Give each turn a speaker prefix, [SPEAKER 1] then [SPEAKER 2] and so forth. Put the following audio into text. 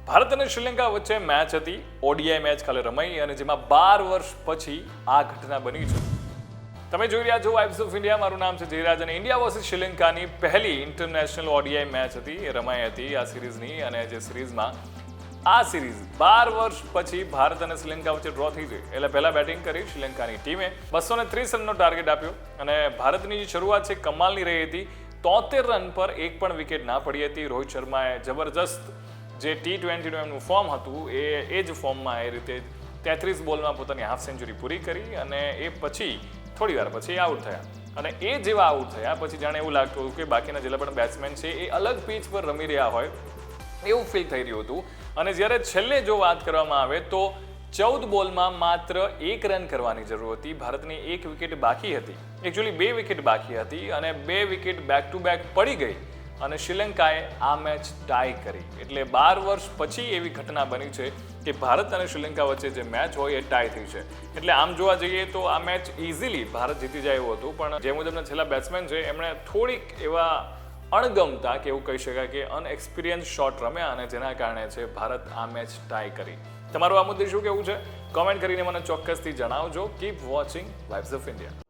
[SPEAKER 1] ભારત અને શ્રીલંકા વચ્ચે મેચ હતી. ઓડીઆઈ મેચ કાલે રમાઈ અને જેમાં 12 વર્ષ પછી આ ઘટના બની છે. તમે જોઈ રહ્યા છો વાઇબ્સ ઓફ ઇન્ડિયા. મારું નામ છે જયરાજ અને ઇન્ડિયા વર્સિસ શ્રીલંકાની પહેલી ઇન્ટરનેશનલ ઓડીઆઈ મેચ હતી એ રમાઈ હતી આ સિરીઝની. અને જે સિરીઝમાં આ સિરીઝ 12 વર્ષ પછી ભારત અને શ્રીલંકા વચ્ચે ડ્રો થઈ ગઈ. એટલે પહેલા બેટિંગ કરી શ્રીલંકાની ટીમે 230 રનનો ટાર્ગેટ આપ્યો અને ભારતની જે શરૂઆત છે કમાલની રહી હતી. 73 રન પર એક પણ વિકેટ ના પડી હતી. રોહિત શર્માએ જબરજસ્ત જે T20નું એમનું ફોર્મ હતું એ જ ફોર્મમાં એ રીતે 33 બોલમાં પોતાની હાફ સેન્ચુરી પૂરી કરી અને એ પછી થોડી વાર પછી આઉટ થયા. અને એ જેવા આઉટ થયા પછી જાણે એવું લાગતું હતું કે બાકીના જેટલા પણ બેટ્સમેન છે એ અલગ પીચ પર રમી રહ્યા હોય એવું ફીલ થઈ રહ્યું હતું. અને જ્યારે છેલ્લે જો વાત કરવામાં આવે તો 14 બોલમાં માત્ર 1 રન કરવાની જરૂર હતી. ભારતની 1 વિકેટ બાકી હતી, એકચ્યુઅલી 2 વિકેટ બાકી હતી અને 2 વિકેટ બેક ટુ બેક પડી ગઈ અને શ્રીલંકાએ આ મેચ ટાઈ કરી. એટલે 12 વર્ષ પછી એવી ઘટના બની છે કે ભારત અને શ્રીલંકા વચ્ચે જે મેચ હોય એ ટાઈ થઈ છે. એટલે આમ જોવા જઈએ તો આ મેચ ઇઝીલી ભારત જીતી જાય એવું હતું, પણ જે મુજબના છેલ્લા બેટ્સમેન છે એમણે થોડીક એવા અણગમતા કે એવું કહી શકાય કે અનએક્સપિરિયન્સ શોટ રમ્યા અને જેના કારણે છે ભારત આ મેચ ટાઈ કરી. તમારું આ મુદ્દે શું કહેવું છે? કોમેન્ટ કરીને મને ચોક્કસથી જણાવજો. Keep watching vibes of India.